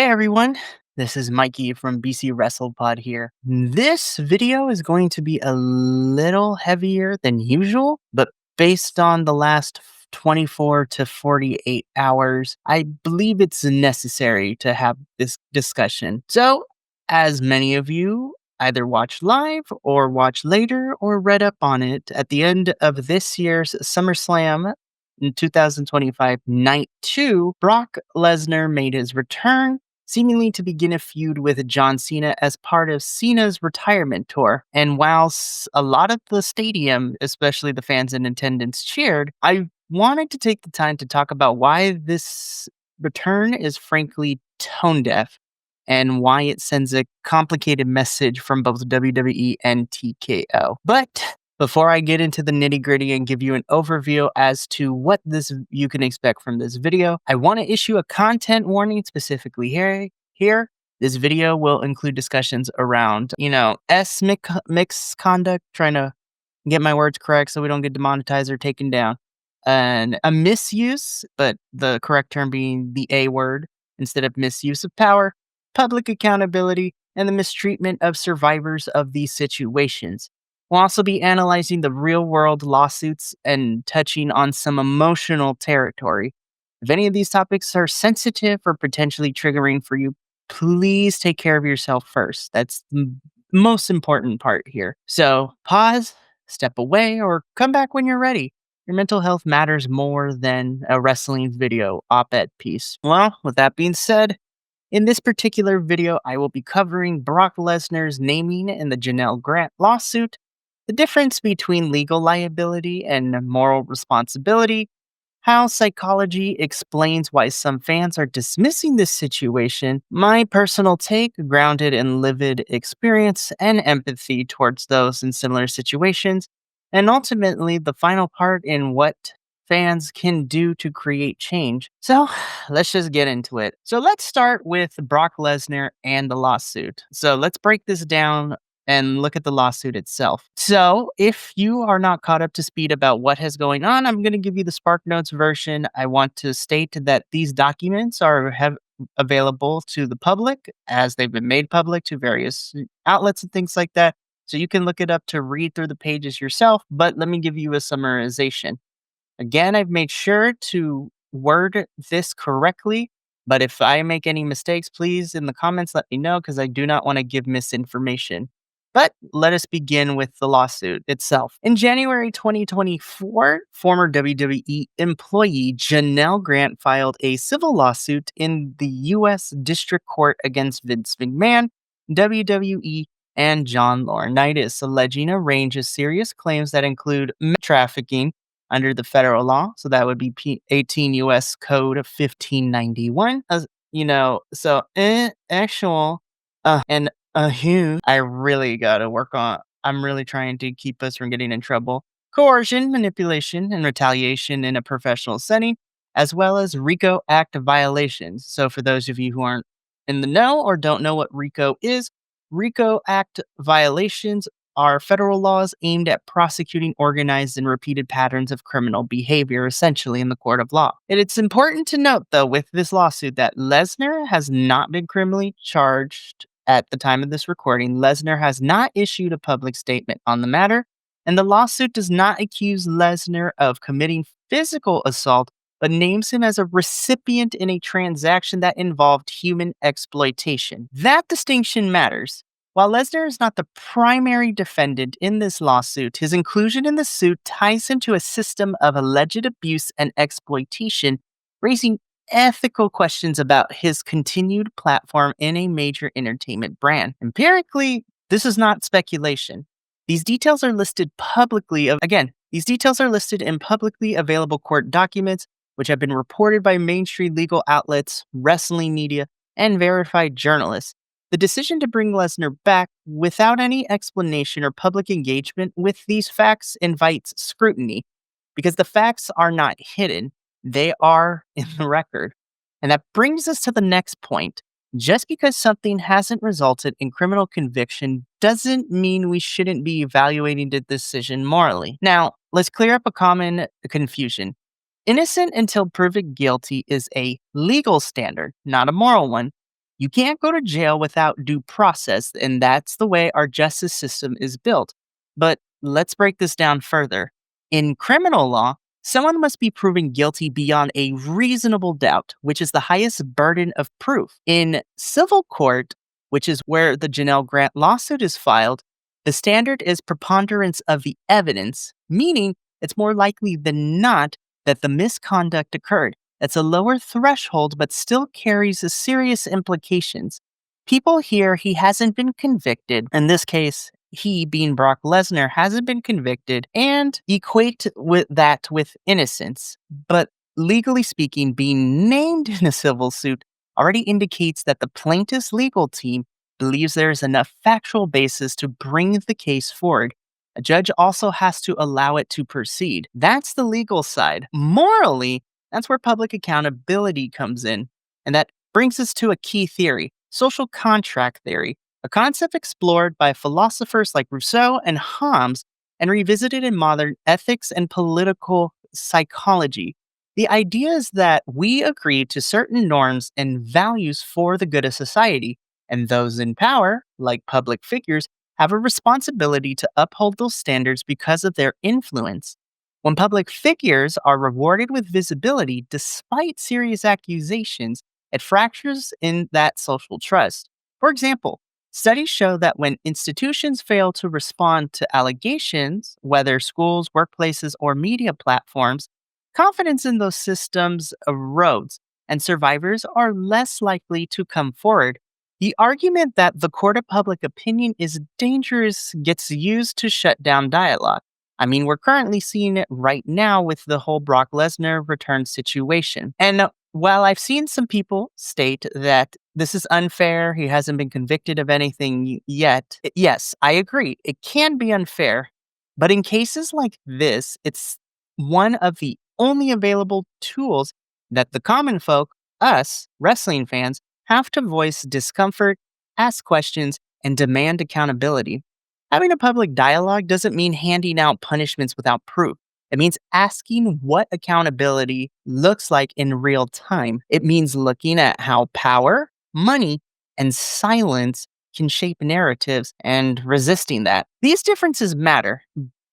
everyone, this is Mikey from BC Wrestle Pod here. This video is going to be a little heavier than usual, but based on the last 24 to 48 hours, I believe it's necessary to have this discussion. So, as many of you either watch live or watch later or read up on it, at the end of this year's SummerSlam in 2025 Night 2, Brock Lesnar made his return, seemingly to begin a feud with John Cena as part of Cena's retirement tour. And whilst a lot of the stadium, especially the fans in attendance, cheered, I wanted to take the time to talk about why this return is frankly tone deaf and why it sends a complicated message from both WWE and TKO. But before I get into the nitty-gritty and give you an overview as to what you can expect from this video, I want to issue a content warning specifically here. This video will include discussions around, misconduct, trying to get my words correct so we don't get demonetized or taken down, and a misuse, but the correct term being the A word instead of misuse of power, public accountability, and the mistreatment of survivors of these situations. We'll also be analyzing the real-world lawsuits and touching on some emotional territory. If any of these topics are sensitive or potentially triggering for you, please take care of yourself first. That's the most important part here. So pause, step away, or come back when you're ready. Your mental health matters more than a wrestling video op-ed piece. Well, with that being said, in this particular video, I will be covering Brock Lesnar's naming in the Janel Grant lawsuit, the difference between legal liability and moral responsibility, how psychology explains why some fans are dismissing this situation, my personal take grounded in lived experience and empathy towards those in similar situations, and ultimately the final part in what fans can do to create change. So let's just get into it. So let's start with Brock Lesnar and the lawsuit. So let's break this down and look at the lawsuit itself. So if you are not caught up to speed about what has going on, I'm going to give you the Spark Notes version. I want to state that these documents are available to the public as they've been made public to various outlets and things like that. So you can look it up to read through the pages yourself, but let me give you a summarization. Again, I've made sure to word this correctly, but if I make any mistakes, please in the comments let me know because I do not want to give misinformation. But let us begin with the lawsuit itself. In January 2024, former WWE employee Janel Grant filed a civil lawsuit in the U.S. District Court against Vince McMahon, WWE, and John Laurinaitis, alleging a range of serious claims that include trafficking under the federal law. So that would be 18 U.S. Code of 1591. I really got to work on. I'm really trying to keep us from getting in trouble. Coercion, manipulation, and retaliation in a professional setting, as well as RICO Act violations. So for those of you who aren't in the know or don't know what RICO is, RICO Act violations are federal laws aimed at prosecuting organized and repeated patterns of criminal behavior, essentially in the court of law. And it's important to note, though, with this lawsuit that Lesnar has not been criminally charged at the time of this recording. Lesnar has not issued a public statement on the matter, and the lawsuit does not accuse Lesnar of committing physical assault, but names him as a recipient in a transaction that involved human exploitation. That distinction matters. While Lesnar is not the primary defendant in this lawsuit, his inclusion in the suit ties him to a system of alleged abuse and exploitation, raising ethical questions about his continued platform in a major entertainment brand. Empirically, this is not speculation. These details are listed publicly. These details are listed in publicly available court documents, which have been reported by mainstream legal outlets, wrestling media, and verified journalists. The decision to bring Lesnar back without any explanation or public engagement with these facts invites scrutiny because the facts are not hidden, they are in the record. And that brings us to the next point. Just because something hasn't resulted in criminal conviction doesn't mean we shouldn't be evaluating the decision morally. Now, let's clear up a common confusion. Innocent until proven guilty is a legal standard, not a moral one. You can't go to jail without due process, and that's the way our justice system is built. But let's break this down further. In criminal law, someone must be proven guilty beyond a reasonable doubt, which is the highest burden of proof. In civil court, which is where the Janel Grant lawsuit is filed, the standard is preponderance of the evidence, meaning it's more likely than not that the misconduct occurred. That's a lower threshold, but still carries a serious implications. People hear he hasn't been convicted. In this case, he, being Brock Lesnar, hasn't been convicted, and equate with innocence. But legally speaking, being named in a civil suit already indicates that the plaintiff's legal team believes there is enough factual basis to bring the case forward. A judge also has to allow it to proceed. That's the legal side. Morally, that's where public accountability comes in. And that brings us to a key theory, social contract theory, a concept explored by philosophers like Rousseau and Hobbes and revisited in modern ethics and political psychology. The idea is that we agree to certain norms and values for the good of society, and those in power, like public figures, have a responsibility to uphold those standards because of their influence. When public figures are rewarded with visibility despite serious accusations, it fractures in that social trust. For example, studies show that when institutions fail to respond to allegations, whether schools, workplaces, or media platforms, confidence in those systems erodes, and survivors are less likely to come forward. The argument that the court of public opinion is dangerous gets used to shut down dialogue. I mean, we're currently seeing it right now with the whole Brock Lesnar return situation. And while I've seen some people state that this is unfair, he hasn't been convicted of anything yet, yes, I agree. It can be unfair. But in cases like this, it's one of the only available tools that the common folk, us, wrestling fans, have to voice discomfort, ask questions, and demand accountability. Having a public dialogue doesn't mean handing out punishments without proof. It means asking what accountability looks like in real time. It means looking at how power, money, and silence can shape narratives and resisting that. These differences matter.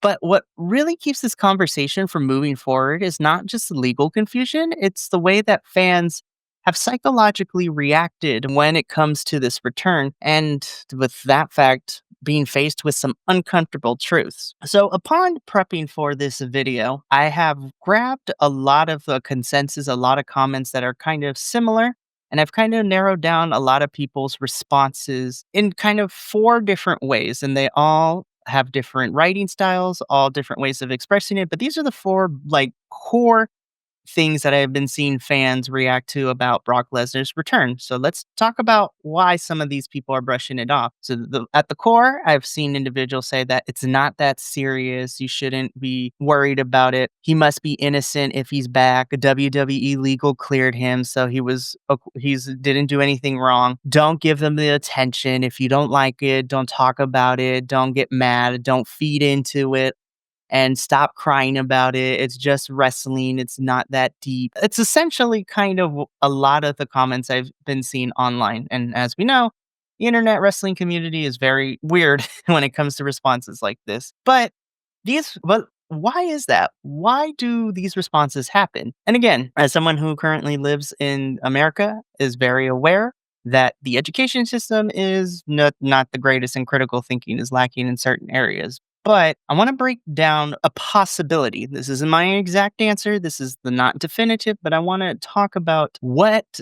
But what really keeps this conversation from moving forward is not just legal confusion, it's the way that fans have psychologically reacted when it comes to this return, and with that fact, being faced with some uncomfortable truths. So, upon prepping for this video, I have grabbed a lot of the consensus, a lot of comments that are kind of similar, and I've kind of narrowed down a lot of people's responses in kind of 4 different ways, and they all have different writing styles, all different ways of expressing it. But these are the 4 core things that I've been seeing fans react to about Brock Lesnar's return. So let's talk about why some of these people are brushing it off. So at the core, I've seen individuals say that it's not that serious. You shouldn't be worried about it. He must be innocent if he's back. WWE legal cleared him, so he's didn't do anything wrong. Don't give them the attention. If you don't like it, don't talk about it. Don't get mad. Don't feed into it and stop crying about it. It's just wrestling. It's not that deep. It's essentially kind of a lot of the comments I've been seeing online. And as we know, the internet wrestling community is very weird when it comes to responses like this. But why is that? Why do these responses happen? And again, as someone who currently lives in America, is very aware that the education system is not the greatest and critical thinking is lacking in certain areas. But I want to break down a possibility. This isn't my exact answer. This is the not definitive, but I want to talk about what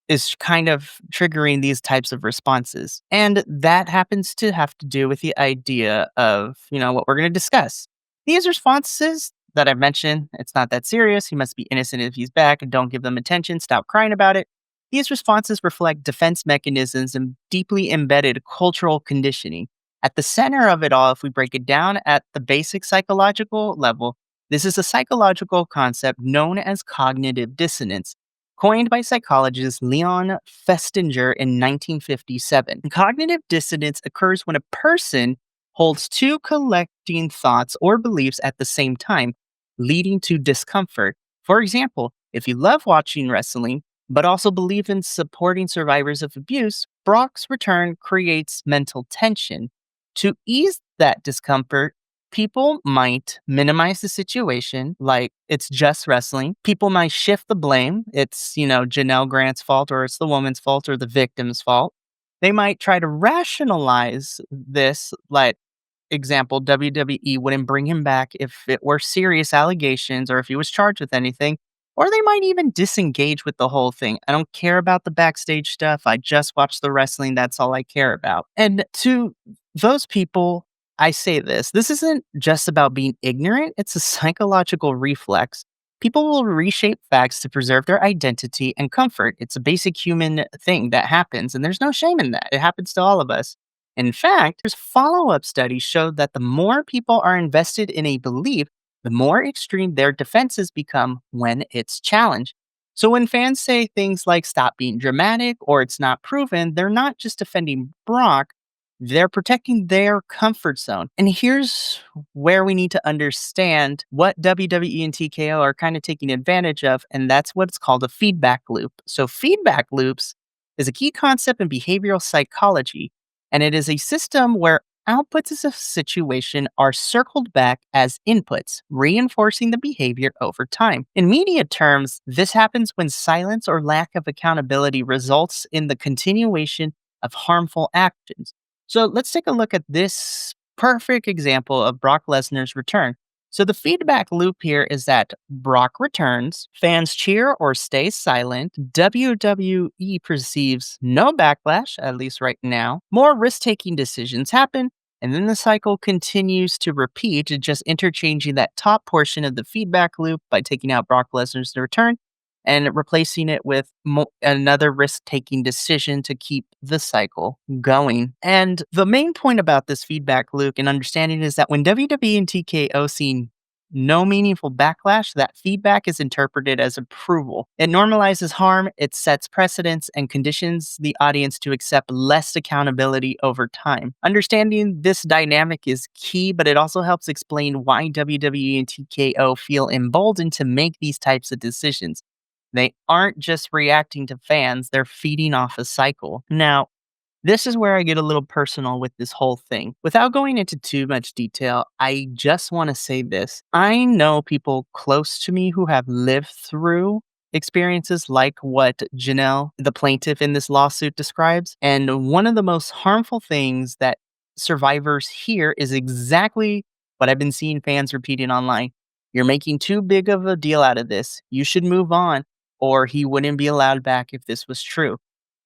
is kind of triggering these types of responses. And that happens to have to do with the idea of, what we're going to discuss. These responses that I've mentioned, it's not that serious. He must be innocent if he's back, and don't give them attention. Stop crying about it. These responses reflect defense mechanisms and deeply embedded cultural conditioning. At the center of it all, if we break it down at the basic psychological level, this is a psychological concept known as cognitive dissonance, coined by psychologist Leon Festinger in 1957. Cognitive dissonance occurs when a person holds 2 collecting thoughts or beliefs at the same time, leading to discomfort. For example, if you love watching wrestling, but also believe in supporting survivors of abuse, Brock's return creates mental tension. To ease that discomfort, people might minimize the situation, like it's just wrestling. People might shift the blame. It's, Janelle Grant's fault, or it's the woman's fault, or the victim's fault. They might try to rationalize this, like, example, WWE wouldn't bring him back if it were serious allegations or if he was charged with anything, or they might even disengage with the whole thing. I don't care about the backstage stuff. I just watch the wrestling. That's all I care about. And to those people, I say this isn't just about being ignorant, it's a psychological reflex. People will reshape facts to preserve their identity and comfort. It's a basic human thing that happens, and there's no shame in that. It happens to all of us. In fact, there's follow-up studies show that the more people are invested in a belief, the more extreme their defenses become when it's challenged. So when fans say things like stop being dramatic or it's not proven, they're not just defending Brock, they're protecting their comfort zone. And here's where we need to understand what WWE and TKO are kind of taking advantage of, and that's what's called a feedback loop. So feedback loops is a key concept in behavioral psychology, and it is a system where outputs of a situation are circled back as inputs, reinforcing the behavior over time. In media terms, this happens when silence or lack of accountability results in the continuation of harmful actions. So let's take a look at this perfect example of Brock Lesnar's return. So the feedback loop here is that Brock returns, fans cheer or stay silent, WWE perceives no backlash, at least right now, more risk-taking decisions happen, and then the cycle continues to repeat, just interchanging that top portion of the feedback loop by taking out Brock Lesnar's return and replacing it with another risk-taking decision to keep the cycle going. And the main point about this feedback loop and understanding is that when WWE and TKO see no meaningful backlash, that feedback is interpreted as approval. It normalizes harm, it sets precedents, and conditions the audience to accept less accountability over time. Understanding this dynamic is key, but it also helps explain why WWE and TKO feel emboldened to make these types of decisions. They aren't just reacting to fans, they're feeding off a cycle. Now, this is where I get a little personal with this whole thing. Without going into too much detail, I just want to say this. I know people close to me who have lived through experiences like what Janelle, the plaintiff in this lawsuit, describes. And one of the most harmful things that survivors hear is exactly what I've been seeing fans repeating online. You're making too big of a deal out of this. You should move on, or he wouldn't be allowed back if this was true.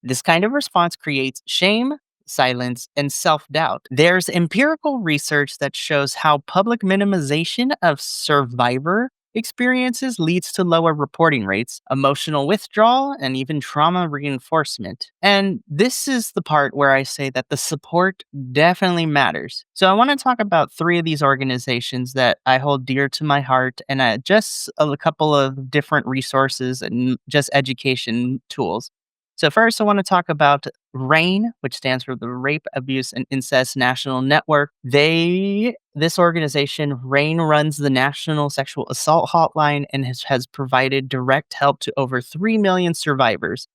This kind of response creates shame, silence, and self doubt. There's empirical research that shows how public minimization of survivor experiences leads to lower reporting rates, emotional withdrawal, and even trauma reinforcement. And this is the part where I say that the support definitely matters. So I want to talk about three of these organizations that I hold dear to my heart, and just a couple of different resources and just education tools. So first, I want to talk about RAIN, which stands for the Rape, Abuse, and Incest National Network. This organization, RAIN, runs the National Sexual Assault Hotline and has provided direct help to over 3 million survivors.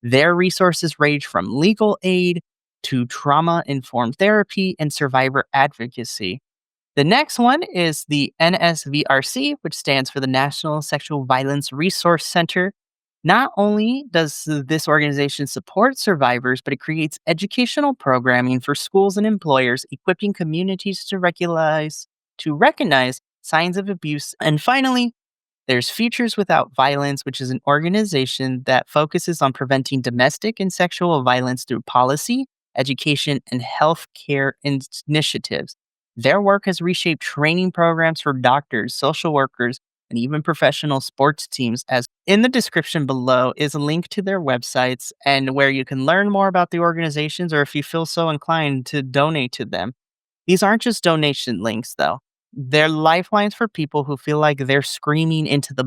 Their resources range from legal aid to trauma-informed therapy and survivor advocacy. The next one is the NSVRC, which stands for the National Sexual Violence Resource Center. Not only does this organization support survivors, but it creates educational programming for schools and employers, equipping communities to recognize signs of abuse. And finally, there's Futures Without Violence, which is an organization that focuses on preventing domestic and sexual violence through policy, education, and healthcare initiatives. Their work has reshaped training programs for doctors, social workers, and even professional sports teams. As in the description below is a link to their websites and where you can learn more about the organizations, or if you feel so inclined to donate to them. These aren't just donation links, though. They're lifelines for people who feel like they're screaming into the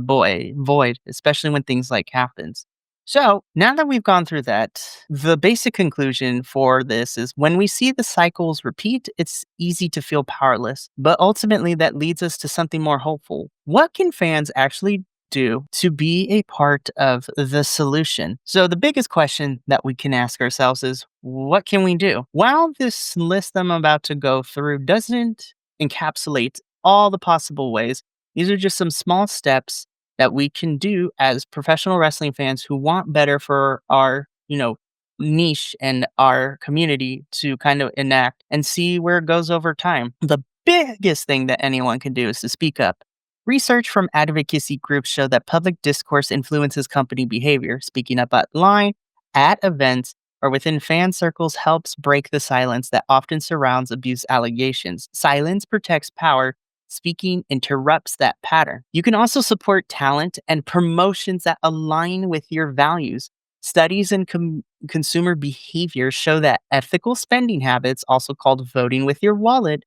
void, especially when things like happens. So now that we've gone through that, the basic conclusion for this is when we see the cycles repeat, it's easy to feel powerless, but ultimately that leads us to something more hopeful. What can fans actually do to be a part of the solution? So the biggest question that we can ask ourselves is, what can we do? While this list I'm about to go through doesn't encapsulate all the possible ways, these are just some small steps that we can do as professional wrestling fans who want better for our, niche and our community to kind of enact and see where it goes over time. The biggest thing that anyone can do is to speak up. Research from advocacy groups show that public discourse influences company behavior. Speaking up online, at events, or within fan circles helps break the silence that often surrounds abuse allegations. Silence protects power. Speaking interrupts that pattern. You can also support talent and promotions that align with your values. Studies in consumer behavior show that ethical spending habits, also called voting with your wallet,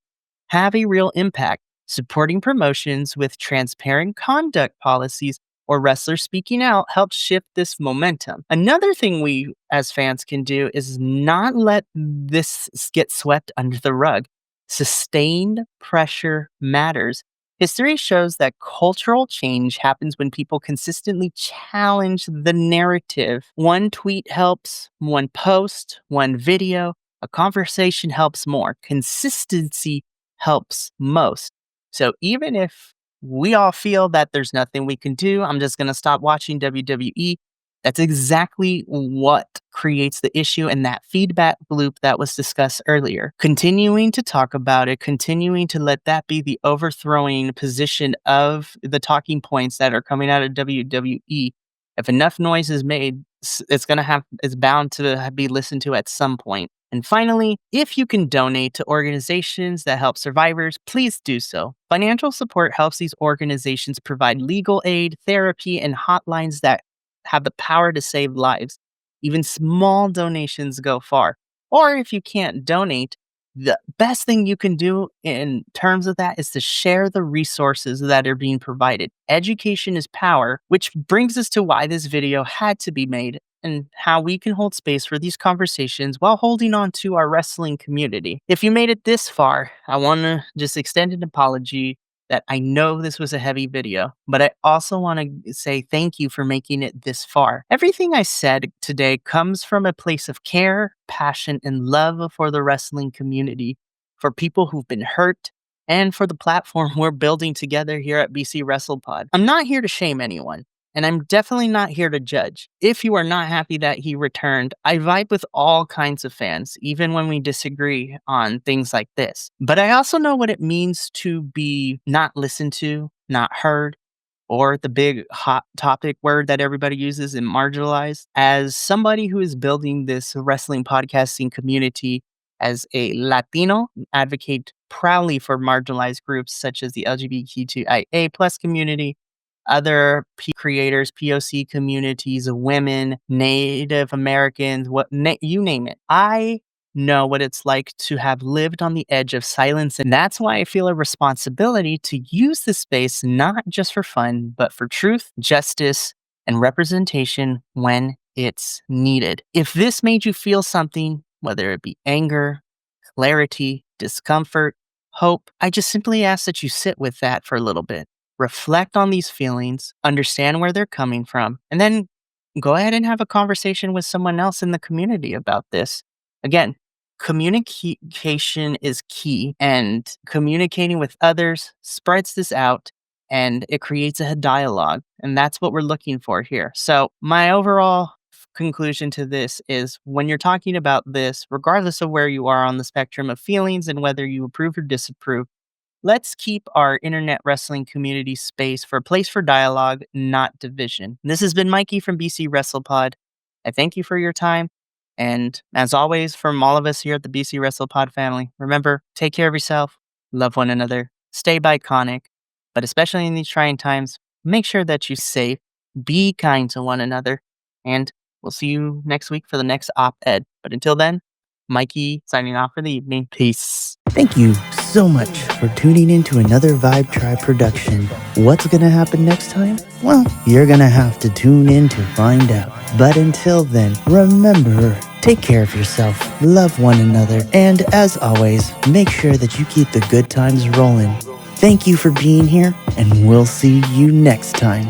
have a real impact. Supporting promotions with transparent conduct policies or wrestlers speaking out helps shift this momentum. Another thing we as fans can do is not let this get swept under the rug. Sustained pressure matters. History shows that cultural change happens when people consistently challenge the narrative. One tweet helps, one post, one video, a conversation helps more. Consistency helps most. So even if we all feel that there's nothing we can do, I'm just going to stop watching WWE. That's exactly what creates the issue and that feedback loop that was discussed earlier. Continuing to talk about it, continuing to let that be the overthrowing position of the talking points that are coming out of WWE. If enough noise is made, it's bound to be listened to at some point. And finally, if you can donate to organizations that help survivors, please do so. Financial support helps these organizations provide legal aid, therapy, and hotlines that have the power to save lives. Even small donations go far. Or if you can't donate, the best thing you can do in terms of that is to share the resources that are being provided. Education is power, which brings us to why this video had to be made and how we can hold space for these conversations while holding on to our wrestling community. If you made it this far, I want to just extend an apology that I know this was a heavy video, but I also want to say thank you for making it this far. Everything I said today comes from a place of care, passion, and love for the wrestling community, for people who've been hurt, and for the platform we're building together here at BC WrestlePod. I'm not here to shame anyone. And I'm definitely not here to judge. If you are not happy that he returned, I vibe with all kinds of fans, even when we disagree on things like this. But I also know what it means to be not listened to, not heard, or the big hot topic word that everybody uses in marginalized. As somebody who is building this wrestling podcasting community as a Latino, advocate proudly for marginalized groups such as the LGBTQIA plus community, other creators, POC communities, women, Native Americans, you name it. I know what it's like to have lived on the edge of silence, and that's why I feel a responsibility to use this space not just for fun, but for truth, justice, and representation when it's needed. If this made you feel something, whether it be anger, clarity, discomfort, hope, I just simply ask that you sit with that for a little bit. Reflect on these feelings, understand where they're coming from, and then go ahead and have a conversation with someone else in the community about this. Again, communication is key, and communicating with others spreads this out and it creates a dialogue. And that's what we're looking for here. So my overall conclusion to this is when you're talking about this, regardless of where you are on the spectrum of feelings and whether you approve or disapprove, let's keep our internet wrestling community space for a place for dialogue, not division. This has been Mikey from BC WrestlePod. I thank you for your time. And as always, from all of us here at the BC WrestlePod family, remember, take care of yourself, love one another, stay iconic, but especially in these trying times, make sure that you're safe, be kind to one another, and we'll see you next week for the next op-ed. But until then, Mikey signing off for the evening. Peace. Thank you so much for tuning in to another Vibe Tribe production. What's gonna happen next time? Well, you're gonna have to tune in to find out. But until then, remember, take care of yourself, love one another, and as always, make sure that you keep the good times rolling. Thank you for being here, and we'll see you next time.